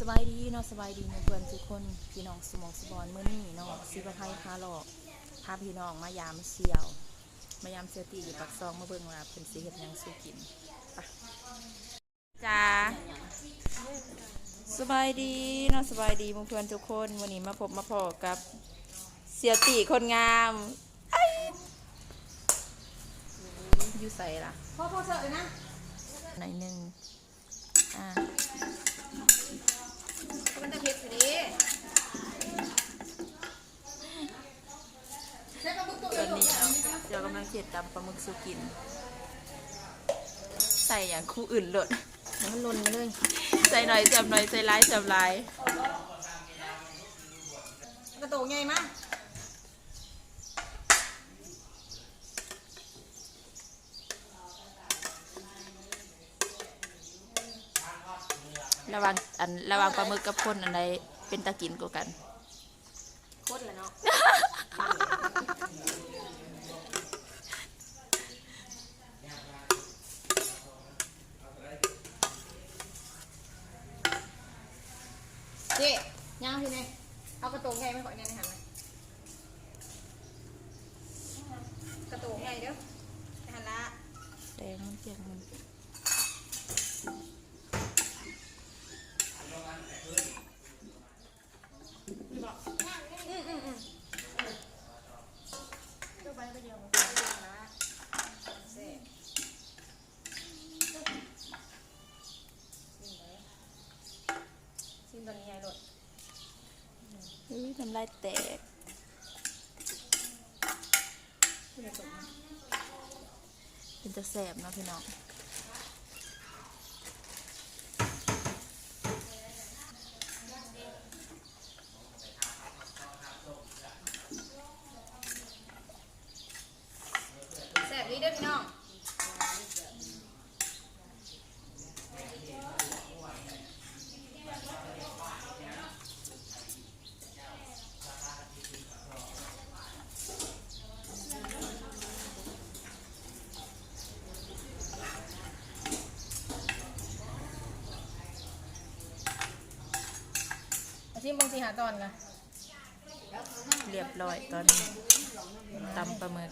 บายดีเนาะสบายดีเพื่อนทุกคนพี่น้องสมองสบอนมื้อนี้เนาะสิบะไทยพาหลอกพาพี่น้องมายามเชียวมายามเชียวตีอยู่ปากซองมาเบิ่งว่าเพิ่นสิเฮ็ดหยังสู่กินไปจ้าสบายดีเนาะสบายดีเพื่อนทุกคนวันนี้มาพบมาพอกับเสียตีคนงามอยู่ใส่ล่ะพ่อเสิร์ฟเลยนะหน่อยนึงมันจะเผ็ดสิดิตอนนี้เดี๋ยวกำลังเสียดตำปลาหมึกสุกินใส่อย่างคู่อื่นหลดมันหล่นไปเลยใส่หน่อยจับหน่อยใส่ร้ายจับร้ายกระโตกใหญ่มากระวังปลาหมึกกับคนอันใดเป็นตะกินกว่ากันโคตรเลยเนาะเจ๊ย่างทีไหนเอากระโตกใหญ่ไม่ก่อนเนี่ยในหันเลยกระโตกใหญ่เด้อในหันละแดงมันเจียงมันตอนนี้ใหญ่หลดทำลายแตกเป็นจะแสบเนาะพี่น้องแซ่บดีเด้อพี่น้องชิมบางทีหาตอนกันเรียบร้อยตอนนี้ตำปลาหมึก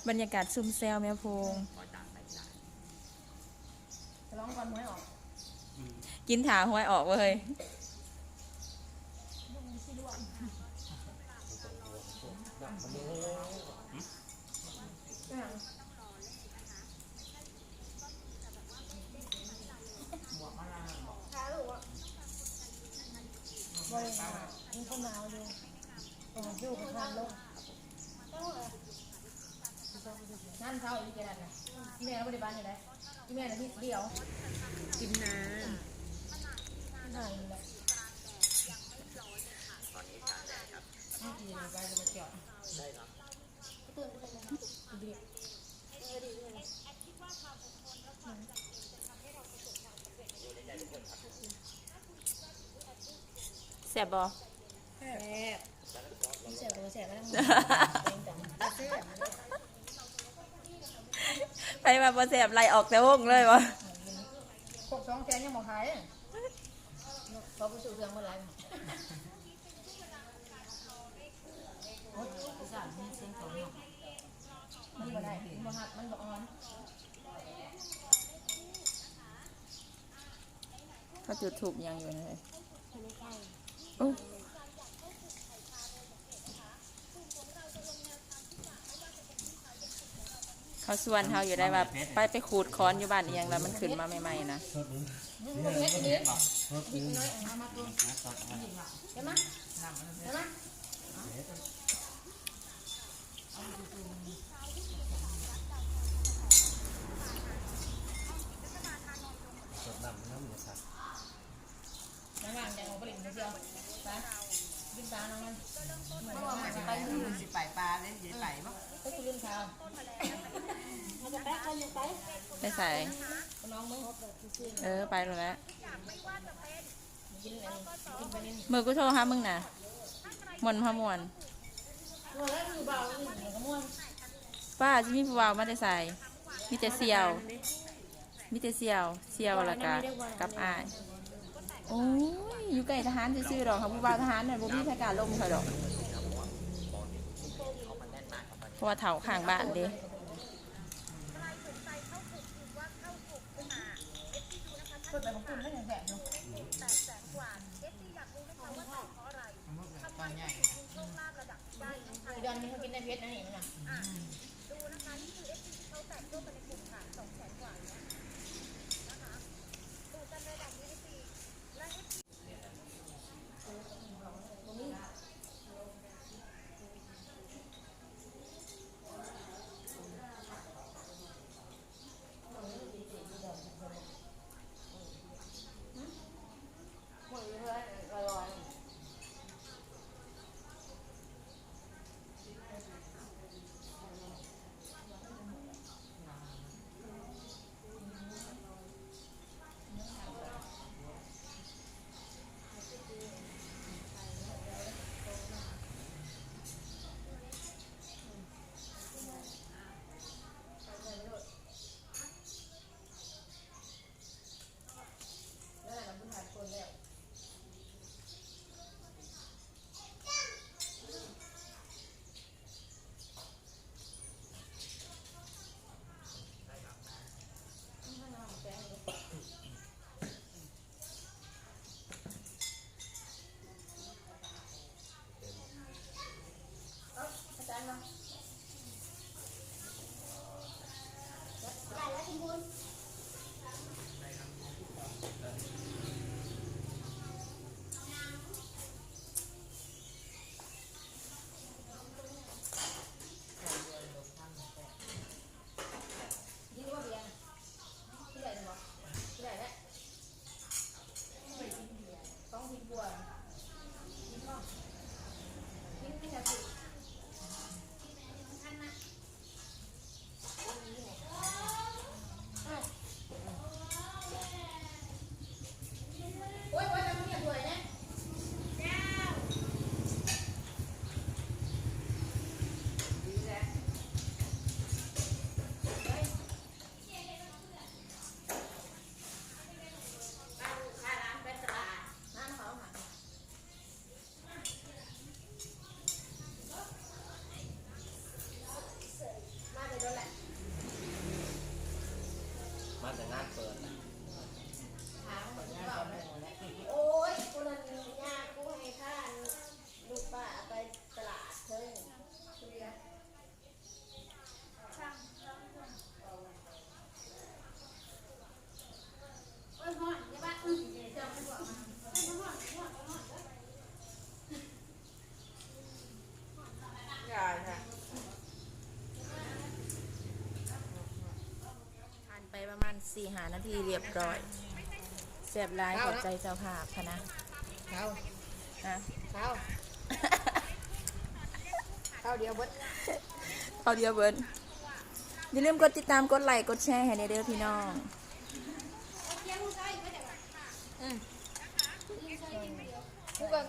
บรรยากาศซุ่มแซวแม่พงร้องก่อนหวยออกกินถาหวยออกเลยบริษัทมีคนมาเอาดูอยู่กับทางลงนั่นเขาอีกแค่นั้นนะที่แม่เราบริบาลอยู่ไหนที่แม่เราที่เดียวกินน้ำนั่นแหละนี่ดีเลยไปจะมาเกี่ยวได้ครับแซ่บบ่แซ่บแซ่บตัวแซ่บแล้วไปมาบ่แซ่บไล่ออกแต่วงเลยวะพวก2 แสนยังบ่ขายเราไปสู่เรื่องเมื่อไรมันบ่ได้มันหักมันบ่อ่อนเขาจุดถูกยังอยู่เลยโอ้ เขาส่วนเขาอยู่ได้ว่าไปขูดค้อนอยู่บ้านเอียงแล้วมันขึ้นมาใหม่ๆนะ ว่างๆอย่างเอาไปเล่นเดียวไปกินตาน้องมัน เพราะว่ามันจะไปมือสิไปปลาเลยสิไปมั้ง ไปกินลืมข้าวเขาจะไปเขาจะไป ไปใส่ น้องมึง ไปแล้วแหละ กินอะไรกินไปนี่ มือกูโทรหามึงน่ะมวนพะมวน ตัวแล้วมือเบาหนึ่งกระม่วง ป้าจะมีผู้บ่าวมาได้ใส่มีแต่เสี่ยวแล้วก็กับอายโอ้ยอยู่ใกล้ทหารซื่อๆดอกค่ะผู้บ่าวทหารเนี่ยบ่มีใครกล้าลมเขาดอกเพราะว่าเถาข้างบ้านเด้ คนไปของคุณไม่เห็นแสบเนาะ ตอนใหญ่ เดือนนี้เขากินได้เพชรนะนี่มันน่ะผ่านไปประมาณ4-5 นาทีเรียบร้อยแซ่บหลายขอบใจเจ้าภาพพะนะ ข้าว ฮะ ข้าวข้าวเดียวเบิด เอาเดียวเบิร์นอย่าลืมกดติดตามกดไลค์กดแชร์ให้ในเด้อพี่น้องกูกัน